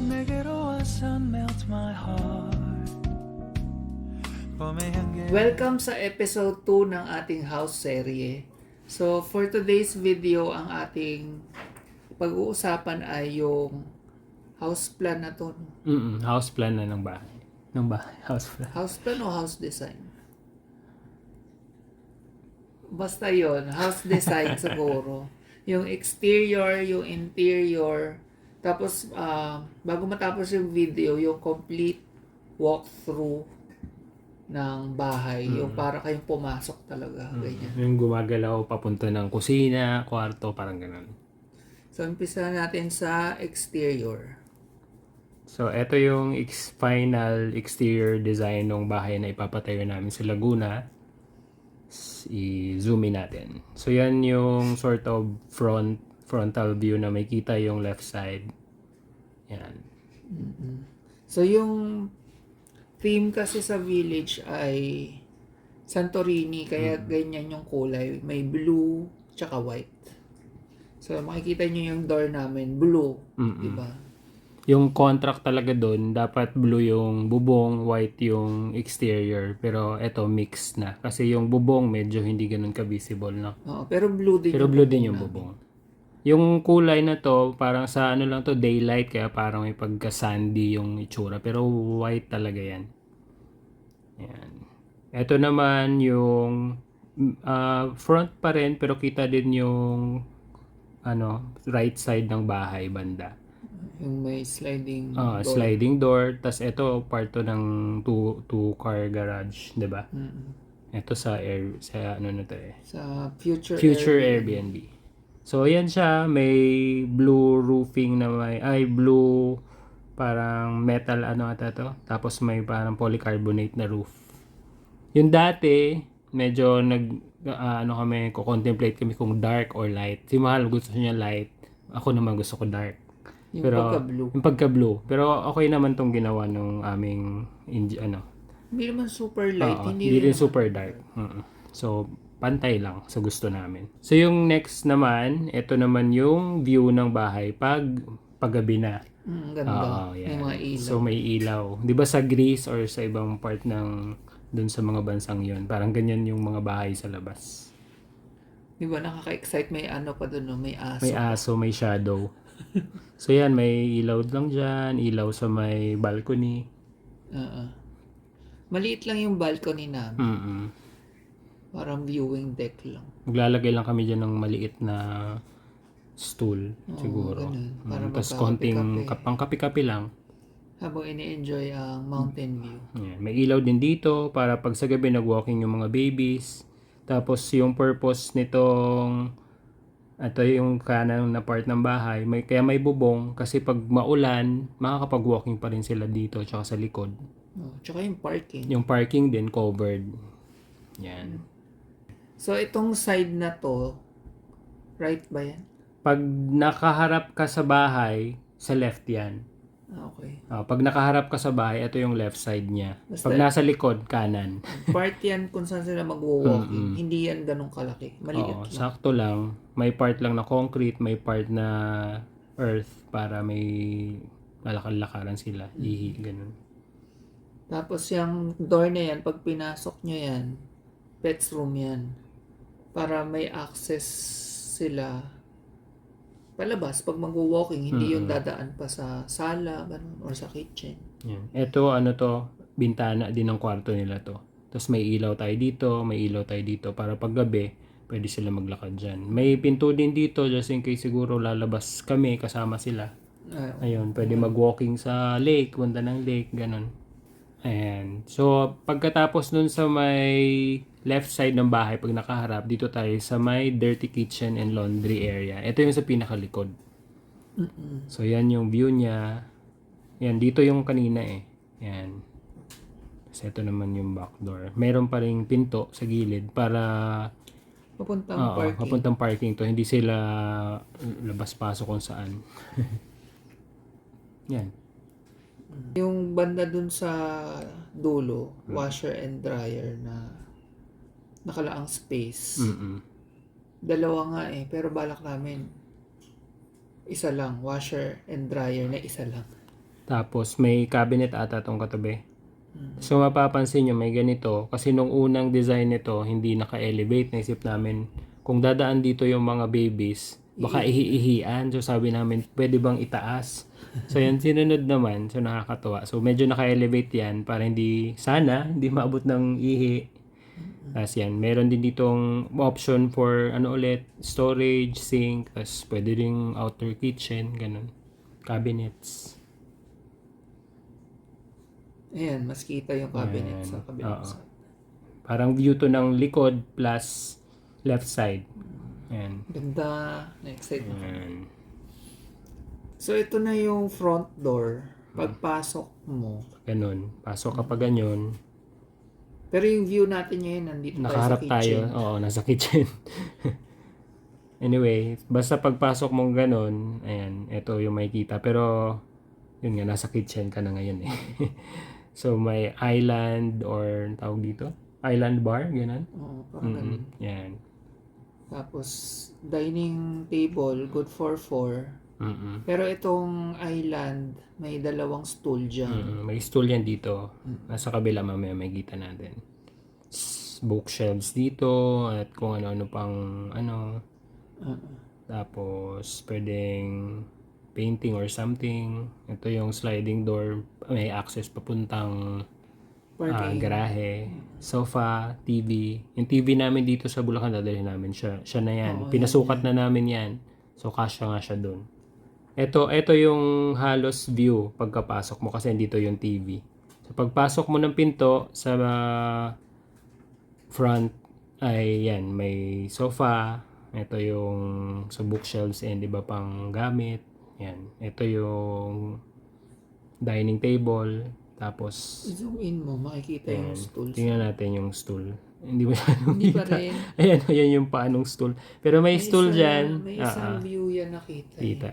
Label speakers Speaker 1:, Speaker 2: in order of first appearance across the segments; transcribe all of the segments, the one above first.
Speaker 1: 내게로 와서 melt my heart. 봄의 향기.
Speaker 2: Welcome sa episode 2 ng ating house serye. So, for today's video, ang ating pag-uusapan ay yung house plan na to.
Speaker 3: House plan na ng bahay. House plan.
Speaker 2: House plan o house design? Basta yon, house design siguro. Yung exterior, yung interior. Tapos, bago matapos yung video, yung complete walkthrough ng bahay. Yung para kayong pumasok talaga. Ganyan.
Speaker 3: Yung gumagalaw papunta ng kusina, kwarto, parang ganun.
Speaker 2: So, umpisa natin sa exterior.
Speaker 3: So, ito yung final exterior design ng bahay na ipapatayo namin sa Laguna. I-zoom in natin. So, yan yung sort of frontal view na may kita yung left side. Yan.
Speaker 2: So, yung theme kasi sa village ay Santorini, kaya ganyan yung kulay. May blue, tsaka white. So, makikita nyo yung door namin, blue. Diba?
Speaker 3: Yung contract talaga doon, dapat blue yung bubong, white yung exterior. Pero ito, mix na. Kasi yung bubong medyo hindi ganun ka-visible, no?
Speaker 2: Oo, pero blue din
Speaker 3: Pero
Speaker 2: yung
Speaker 3: blue
Speaker 2: bubong
Speaker 3: din yung
Speaker 2: namin.
Speaker 3: bubong. Yung kulay na to, parang sa ano lang to, daylight, kaya parang may pagka-sandy yung itsura. Pero white talaga yan. Yan. Ito naman yung front pa rin, pero kita din yung right side ng bahay, banda.
Speaker 2: Yung may sliding door.
Speaker 3: Sliding door. Tas ito, part to ng two car garage, 'di ba? Ito sa ano na to eh.
Speaker 2: Sa future
Speaker 3: Airbnb. So, yan siya. May blue roofing na blue parang metal ata to. Tapos may parang polycarbonate na roof. Yung dati, medyo contemplate kami kung dark or light. Si Mahal gusto niya light. Ako naman gusto ko dark.
Speaker 2: Yung
Speaker 3: Pero,
Speaker 2: pagka-blue.
Speaker 3: Yung pagka-blue. Pero okay naman tong ginawa nung aming
Speaker 2: Hindi naman super light.
Speaker 3: hindi rin super dark. So, pantay lang sa gusto namin. So, yung next naman, ito naman yung view ng bahay paggabi na.
Speaker 2: Ganda.
Speaker 3: Yan.
Speaker 2: May mga ilaw.
Speaker 3: So, may ilaw. Di ba sa Greece or sa ibang part ng dun sa mga bansang yon, parang ganyan yung mga bahay sa labas.
Speaker 2: Di ba nakaka-excite? May ano pa doon, no? May aso.
Speaker 3: May aso, may shadow. So, yan, may ilaw lang dyan, ilaw sa may balcony.
Speaker 2: Maliit lang yung balcony namin. Parang viewing deck lang.
Speaker 3: Maglalagay lang kami dyan ng maliit na stool, siguro.
Speaker 2: Ganun. Para
Speaker 3: Tapos
Speaker 2: magkakape-kape.
Speaker 3: konting pangkapi-kapi lang.
Speaker 2: Habang ini-enjoy ang mountain view.
Speaker 3: Yan. May ilaw din dito para pag sa gabi nag-walking yung mga babies. Tapos yung purpose nitong ito yung kanan na part ng bahay, kaya may bubong kasi pag maulan, makakapag-walking pa rin sila dito tsaka sa likod.
Speaker 2: Tsaka yung parking.
Speaker 3: Yung parking din covered. Yan.
Speaker 2: So, itong side na to, right ba yan?
Speaker 3: Pag nakaharap ka sa bahay, sa left yan.
Speaker 2: Okay.
Speaker 3: Pag nakaharap ka sa bahay, ito yung left side niya.
Speaker 2: Basta-
Speaker 3: Pag nasa likod, kanan.
Speaker 2: Part yan kung saan sila mag-walking. Hindi yan ganun kalaki. Maliit lang.
Speaker 3: Sakto lang. May part lang na concrete, may part na earth para may lalakad-lakaran sila. Ihi, ganun.
Speaker 2: Tapos yung door na yan, pag pinasok nyo yan, pets room yan. Para may access sila palabas pag mag-walking, hindi yung dadaan pa sa sala, ganun, or sa kitchen.
Speaker 3: Yan. Ito, bintana din ng kwarto nila to. Tapos may ilaw tayo dito, may ilaw tayo dito para pag gabi, pwede sila maglakad dyan. May pinto din dito just in case siguro lalabas kami kasama sila. Ayun, pwede mag-walking sa lake, punta ng lake, ganun. Ayan. So, pagkatapos nun sa may left side ng bahay, pag nakaharap, dito tayo sa may dirty kitchen and laundry area. Ito yung sa pinakalikod. So, yan yung view niya. Yan, dito yung kanina eh. Yan. Tapos ito naman yung back door. Meron pa ring pinto sa gilid para papuntang parking to. Hindi sila labas-pasok kung saan. Yan.
Speaker 2: Yung banda dun sa dulo, washer and dryer na nakalaang space. Dalawa nga eh, pero balak namin isa lang, washer and dryer na isa lang.
Speaker 3: Tapos may cabinet ata tong katabi. So mapapansin nyo may ganito kasi nung unang design nito hindi naka-elevate. Naisip namin kung dadaan dito yung mga babies baka ihi-ihian. So sabi namin pwede bang itaas? So yan sinunod naman. So nakakatuwa. So medyo naka-elevate yan para hindi maabot ng ihi. Tapos yan, meron din ditong option for storage, sink, tapos pwede ring outdoor kitchen, ganun. Cabinets.
Speaker 2: Ayan, mas kita yung cabinet
Speaker 3: Ayan,
Speaker 2: sa kabilang
Speaker 3: oo.
Speaker 2: side.
Speaker 3: Parang view to ng likod plus left side. Ayan.
Speaker 2: Ganda. Na-excite na.
Speaker 3: Ayan.
Speaker 2: So, ito na yung front door. Pagpasok mo.
Speaker 3: Ganun. Pasok ka pa ganyan.
Speaker 2: Pero yung view natin ngayon, nandito
Speaker 3: Nakaharap
Speaker 2: tayo sa kitchen.
Speaker 3: tayo. Oo, nasa kitchen. Anyway, basta pagpasok mong ganun, ayan, ito yung makikita. Pero, yun nga, nasa kitchen ka na ngayon eh. So, may island or tawag dito? Island bar, ganun.
Speaker 2: Oo, parang ganun.
Speaker 3: Yan.
Speaker 2: Tapos, dining table, good for 4. Pero itong island, may dalawang stool dyan.
Speaker 3: May stool yan dito. Nasa kabila mamaya may kita natin. Bookshelves dito at kung ano-ano pang Tapos pwedeng painting or something. Ito yung sliding door. May access papuntang
Speaker 2: Parking.
Speaker 3: garahe. Sofa, TV. Yung TV namin dito sa Bulacan, dadalhin namin siya. Siya na yan.
Speaker 2: Oo,
Speaker 3: Pinasukat na namin yan. So kasya nga siya dun. Ito yung halos view pagkapasok mo kasi dito yung TV. So pagpasok mo ng pinto sa front ay yan, may sofa. Ito yung sa bookshelves and iba pang gamit. Yan. Ito yung dining table. Tapos
Speaker 2: Zoom in mo, makikita yung
Speaker 3: yan.
Speaker 2: stools.
Speaker 3: Tingnan natin yung stool. Hindi ba
Speaker 2: Hindi pa rin.
Speaker 3: Ayan yung paanong stool. Pero may stool dyan.
Speaker 2: May isang view yan nakita.
Speaker 3: Kita.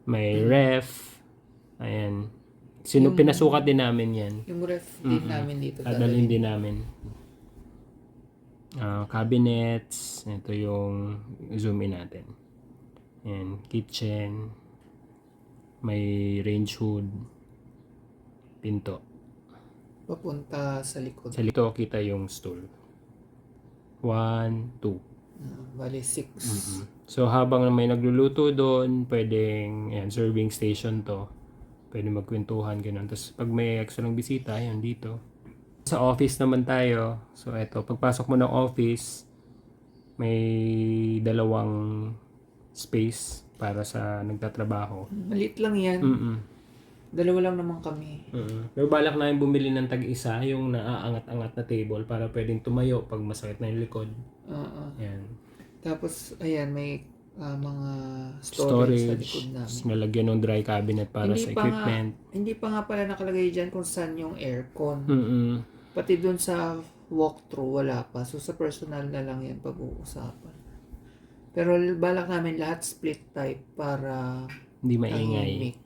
Speaker 3: May ref. Ayan. Pinasukat din namin yan.
Speaker 2: Yung ref din namin dito.
Speaker 3: Dadalhin din namin. Cabinets. Ito yung zoom in natin. Ayan. Kitchen. May range hood. Pinto.
Speaker 2: Papunta sa likod.
Speaker 3: Sa lito kita yung stool. 1, 2.
Speaker 2: Bali 6.
Speaker 3: So habang may nagluluto doon, pwedeng serving station to. Pwede magkwentuhan ganun. Tapos pag may extra ng bisita, ayan dito. Sa office naman tayo. So eto, pagpasok mo ng office, may dalawang space para sa nagtatrabaho.
Speaker 2: Maliit lang yan. Dalawa lang naman kami.
Speaker 3: Pero balak namin bumili ng tag-isa, yung naaangat-angat na table para pwedeng tumayo pag masakit na yung likod. Ayan.
Speaker 2: Tapos, ayan, may mga storage sa likod namin.
Speaker 3: Nalagyan ng dry cabinet para sa equipment.
Speaker 2: Hindi pa nga pala nakalagay dyan kung saan yung aircon. Pati dun sa walkthrough, wala pa. So, sa personal na lang yan pag-uusapan. Pero balak namin lahat split type para
Speaker 3: Hindi maingay.
Speaker 2: tahimik.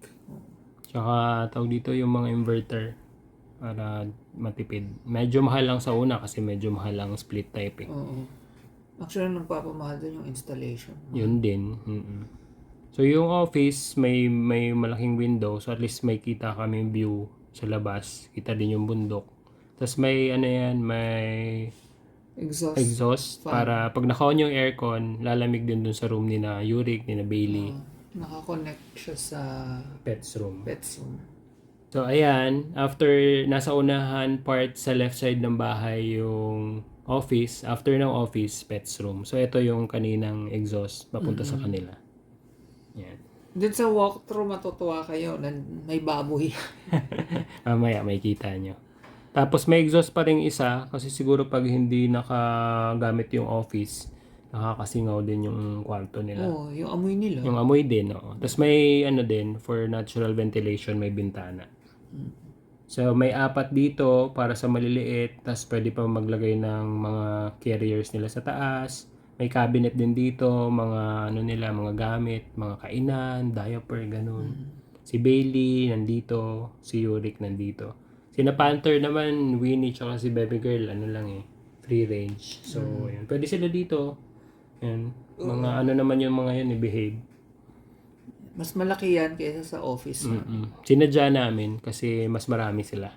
Speaker 3: Tsaka tawag dito yung mga inverter para matipid. Medyo mahal lang sa una kasi medyo mahal ang split type eh.
Speaker 2: Oo. Actually, nagpapamahal dun yung installation.
Speaker 3: Yun din. So yung office may malaking window so at least may kita kami view sa labas. Kita din yung bundok. Tapos may may exhaust para pag naka-on yung aircon, lalamig din dun sa room ni na Yurik, ni na Bailey.
Speaker 2: Naka-connect siya sa
Speaker 3: Pets room. So ayan, after nasa unahan part sa left side ng bahay yung office, after ng office, pets room. So ito yung kaninang exhaust papunta sa kanila. Yan.
Speaker 2: Dun sa walkthrough matutuwa kayo, may baboy.
Speaker 3: Mamaya may kita nyo. Tapos may exhaust pa rin isa kasi siguro pag hindi nakagamit yung office, nakakasingaw din yung kwarto nila.
Speaker 2: Oo, yung amoy nila.
Speaker 3: Yung amoy din, oo. Tapos may din, for natural ventilation, may bintana. So, may 4 dito para sa maliliit. Tapos pwede pa maglagay ng mga carriers nila sa taas. May cabinet din dito, mga mga gamit, mga kainan, diaper, ganun. Si Bailey nandito, si Yurik nandito. Si na Panther naman, Winnie, tsaka si Baby Girl, free range. So, yun. Pwede sila dito. Yan. Mga naman yung mga yun, behave.
Speaker 2: Mas malaki yan kaysa sa office.
Speaker 3: Sinadya namin kasi mas marami sila.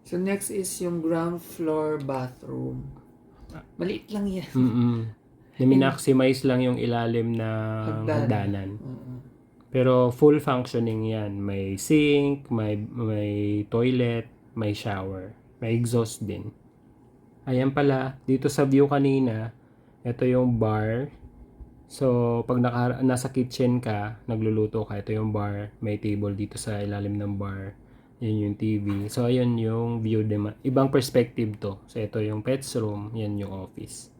Speaker 2: So next is yung ground floor bathroom. Maliit lang yan.
Speaker 3: Na-maximize lang yung ilalim ng hagdanan. Pero full functioning yan. May sink, may toilet, may shower. May exhaust din. Ayan pala, dito sa view kanina, ito yung bar. So, pag nasa kitchen ka, nagluluto ka, ito yung bar. May table dito sa ilalim ng bar. Yan yung TV. So, ayun yung view. Ibang perspective to. So, ito yung pets room. Yan yung office.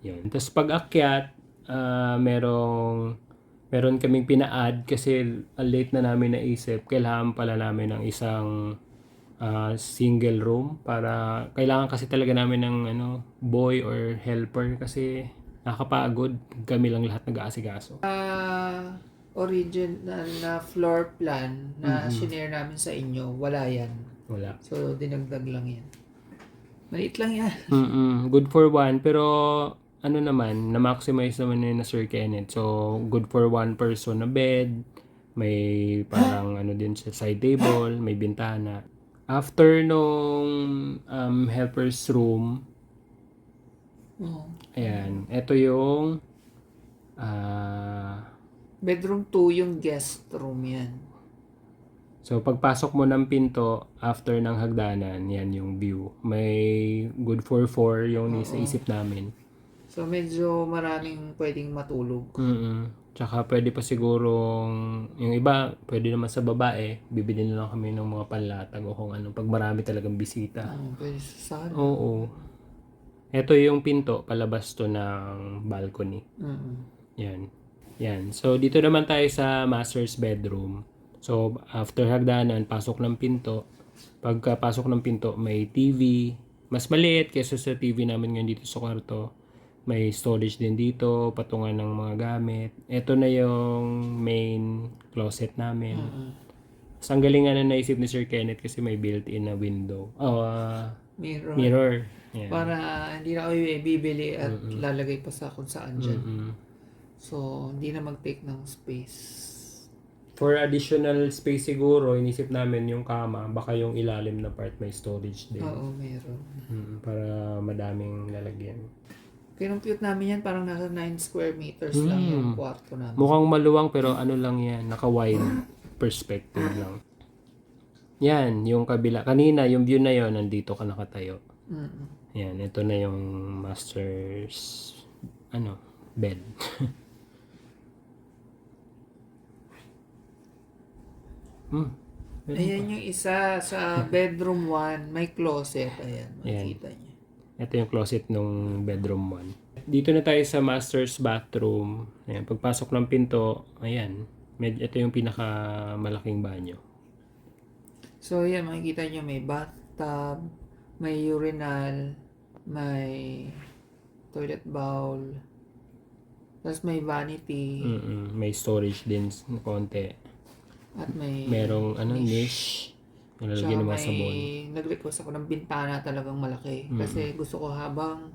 Speaker 3: Yan. Tapos, pag akyat, meron kaming pina-add kasi late na namin naisip. Kailangan pala namin ng isang single room para kailangan kasi talaga namin ng boy or helper kasi nakakapagod kami lang lahat nag-aasikaso.
Speaker 2: Original na floor plan na shinare namin sa inyo, wala yan.
Speaker 3: Wala.
Speaker 2: So, dinagdag lang yan. Maliit lang yan.
Speaker 3: Good for one, pero na-maximize naman yun na Sir Kenneth. So, good for one person na bed, may parang din sa side table, may bintana. After nung helper's room, ayan, ito yung
Speaker 2: bedroom 2 yung guest room yan.
Speaker 3: So, pagpasok mo ng pinto, after ng hagdanan, yan yung view. May good for 4 yung isip namin.
Speaker 2: So, medyo maraming pwedeng matulog.
Speaker 3: Tsaka pwede pa sigurong, yung iba, pwede naman sa babae, bibili na lang kami ng mga panlatag o kung ano, pag marami talagang bisita.
Speaker 2: Pwede sa sala.
Speaker 3: Oo. Ito yung pinto, palabas to ng balcony. Yan. So, dito naman tayo sa master's bedroom. So, after hagdanan, pasok ng pinto. Pagkapasok ng pinto, may TV. Mas maliit kaysa sa TV namin ngayon dito sa kwarto. May storage din dito, patungan ng mga gamit. Ito na yung main closet namin. So, ang galing na naisip ni Sir Kenneth kasi may built-in na window. Mirror. Yan.
Speaker 2: Para hindi na kayo bibili at lalagay pa sa kung saan dyan. So, hindi na mag-take ng space.
Speaker 3: For additional space siguro, inisip namin yung kama, baka yung ilalim na part may storage din.
Speaker 2: Oo, meron.
Speaker 3: Para madaming lalagyan.
Speaker 2: Kinumpute namin yan, parang nasa 9 square meters lang yung kwarto namin.
Speaker 3: Mukhang maluwang pero lang yan, naka-wide perspective lang. Yan, yung kabila. Kanina, yung view na yon nandito ka nakatayo. Yan, ito na yung master's bed.
Speaker 2: Ayan yung isa sa bedroom 1, may closet. Ayan, makikita niyo.
Speaker 3: Ito yung closet nung bedroom 1. Dito na tayo sa master's bathroom. Ayan, pagpasok ng pinto, ayan, ito yung pinakamalaking banyo.
Speaker 2: So, ayan, makikita niyo may bathtub, may urinal, may toilet bowl, tapos may vanity.
Speaker 3: May storage din konti.
Speaker 2: At may
Speaker 3: merong niche. Nilalagyan ng mga sabon.
Speaker 2: Nag-request ako ng bintana talagang malaki. Kasi gusto ko habang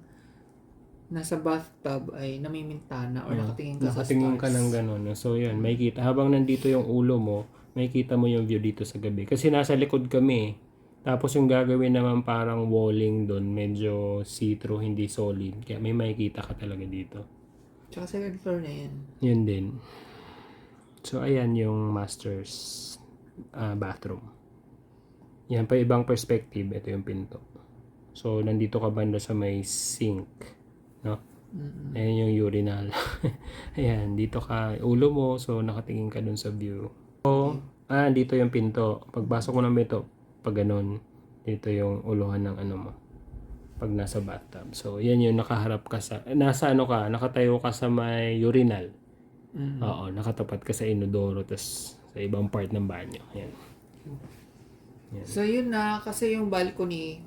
Speaker 2: nasa bathtub ay namimintana or nakatingin ka sa stars.
Speaker 3: Nakatingin ka ng gano'n. So, yun. May kita. Habang nandito yung ulo mo, may kita mo yung view dito sa gabi. Kasi nasa likod kami. Tapos yung gagawin naman parang walling doon. Medyo see-through, hindi solid. Kaya may makikita ka talaga dito.
Speaker 2: Tsaka second floor na yan.
Speaker 3: Yun din. So, ayan yung master's bathroom. Yan pa ibang perspective. Ito yung pinto. So, nandito ka banda sa may sink. No? Ayan yung urinal. Ayan, dito ka, ulo mo. So, nakatingin ka dun sa view. So, dito yung pinto. Pagpasok mo ng pinto, pag ganun, dito yung uluhan ng mo. Pag nasa bathtub. So, yan yung nakaharap ka sa, nakatayo ka sa may urinal. Oo, nakatapat ka sa inodoro, tas sa ibang part ng banyo. Yan.
Speaker 2: So, yun na, kasi yung balcony,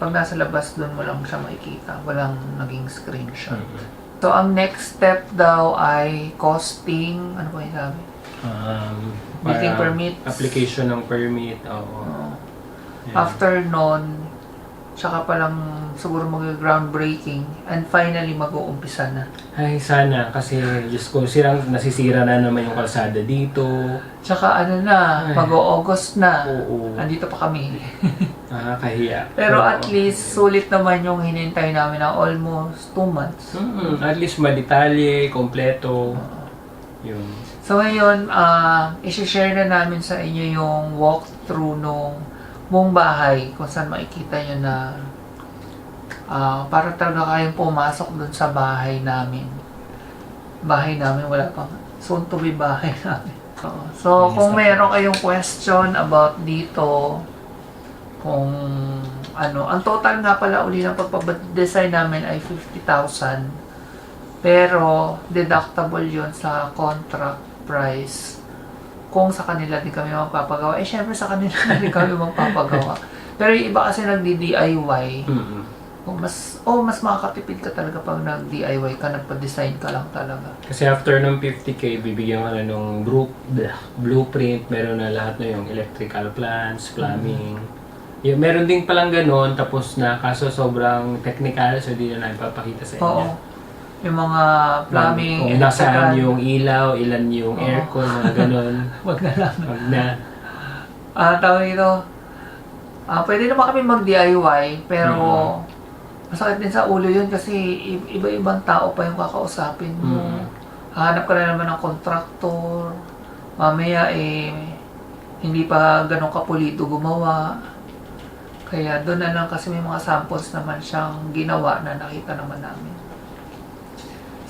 Speaker 2: pag nasa labas doon mo lang siya makikita, walang naging screenshot. So, ang next step daw ay costing, ano ba yung sabi? Building permit.
Speaker 3: Application ng permit. Oo.
Speaker 2: After nun, tsaka palang siguro mag-groundbreaking, and finally mag-uumpisa na.
Speaker 3: Ay, sana. Kasi, Diyos ko, nasisira na naman yung kalsada dito.
Speaker 2: Tsaka ano na,
Speaker 3: Ay.
Speaker 2: mag-August na.
Speaker 3: Oo.
Speaker 2: Andito pa kami.
Speaker 3: Nakakahiya.
Speaker 2: Pero at least, sulit naman yung hinintay namin ng almost 2 months.
Speaker 3: At least madetalye, kompleto. Yun.
Speaker 2: So ngayon, isi-share na namin sa inyo yung walkthrough nung buong bahay, kung saan makikita nyo na para talaga kayong pumasok dun sa bahay namin. Bahay namin, wala pang soon to be bahay namin. So, kung meron kayong question about dito, kung ano, ang total nga pala uli ng pagpapadesign namin ay 50,000. Pero, deductible yun sa contract price. Kung sa kanila din kami magpapagawa. Syempre sa kanila din kami magpapagawa. Pero yung iba kasi nagdi-DIY. Mas makakatipid ka talaga pag nag-DIY ka, nagpa-design ka lang talaga.
Speaker 3: Kasi after ng 50K, bibigyan ka na ng blueprint, meron na lahat na yung electrical plans, plumbing. Yung, meron din palang ganun, tapos na kaso sobrang technical, so di na ipapakita sa inyo.
Speaker 2: Oo. Yung mga plumbing,
Speaker 3: Kung nasaan yung ilaw, ilan yung aircon, mga ganun.
Speaker 2: Wag na lang.
Speaker 3: Wag na.
Speaker 2: Tawag ito, pwede naman kami mag-DIY, pero masakit din sa ulo yun kasi iba-ibang tao pa yung kakausapin mo. Hanap ka na naman ng kontraktor. Mamaya hindi pa ganun kapulido gumawa. Kaya doon na lang kasi may mga samples naman siyang ginawa na nakita naman namin.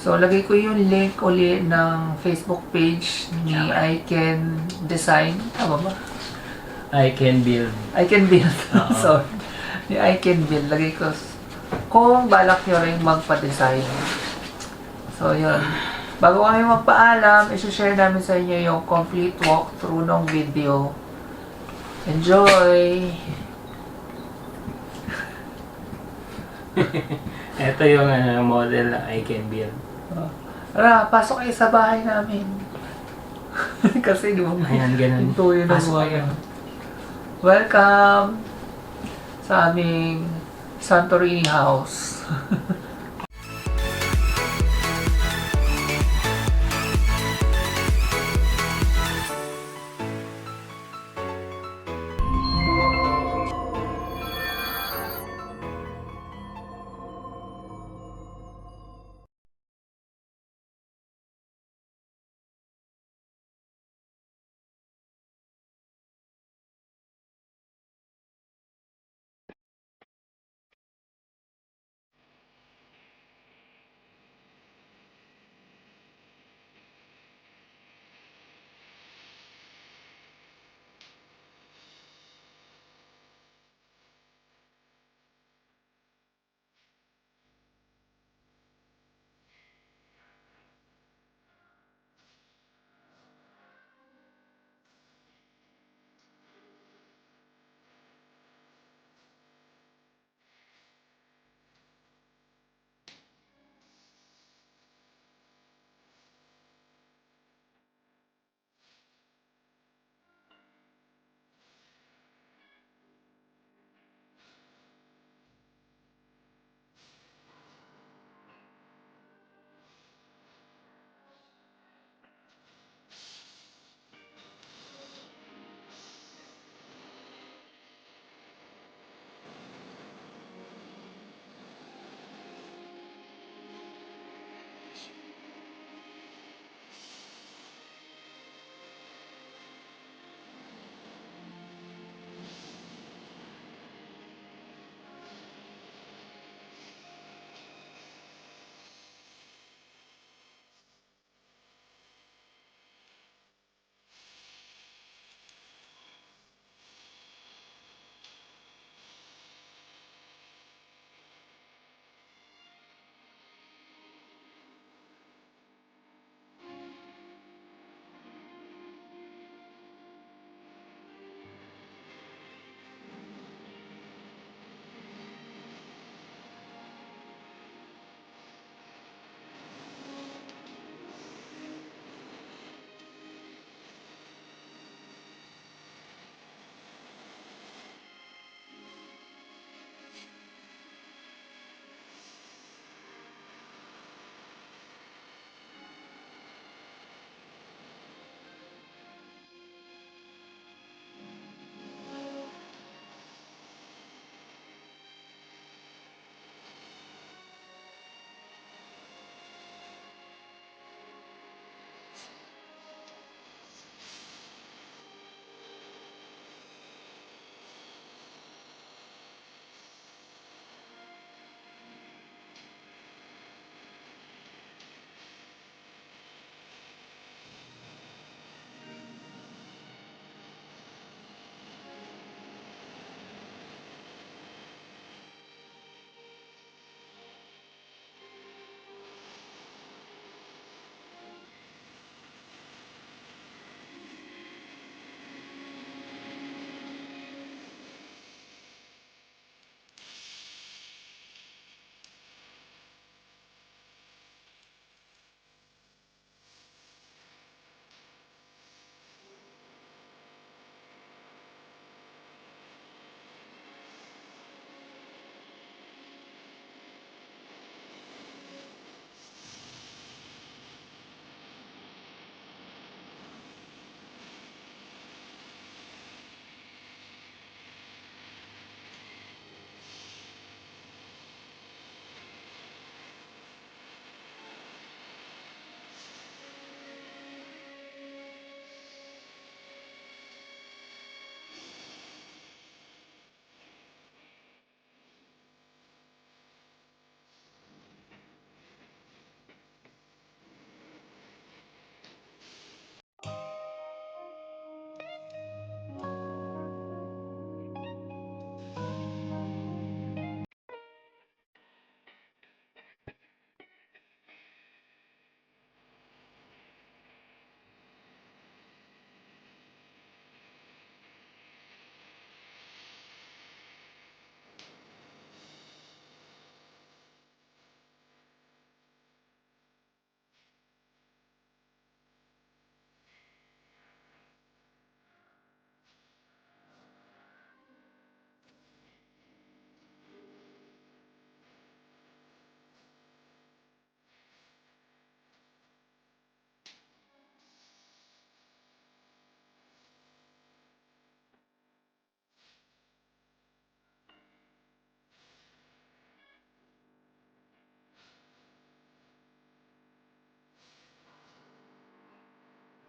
Speaker 2: So, lagay ko yung link uli ng Facebook page ni I Can Design. Tama ba?
Speaker 3: I can build.
Speaker 2: I Can Build. Sorry. Ni I Can Build. Lagay ko. Kung balak nyo rin magpa-design. So, yun. Bago kami magpaalam, isi-share namin sa inyo yung complete walkthrough ng video. Enjoy!
Speaker 3: Ito yung model na I can build.
Speaker 2: Pasok kayo sa bahay namin. Kasi di mo
Speaker 3: Ayan, ganun.
Speaker 2: Ito yun ang
Speaker 3: Pasok
Speaker 2: mga
Speaker 3: kayo.
Speaker 2: Welcome sa aming Santorini house.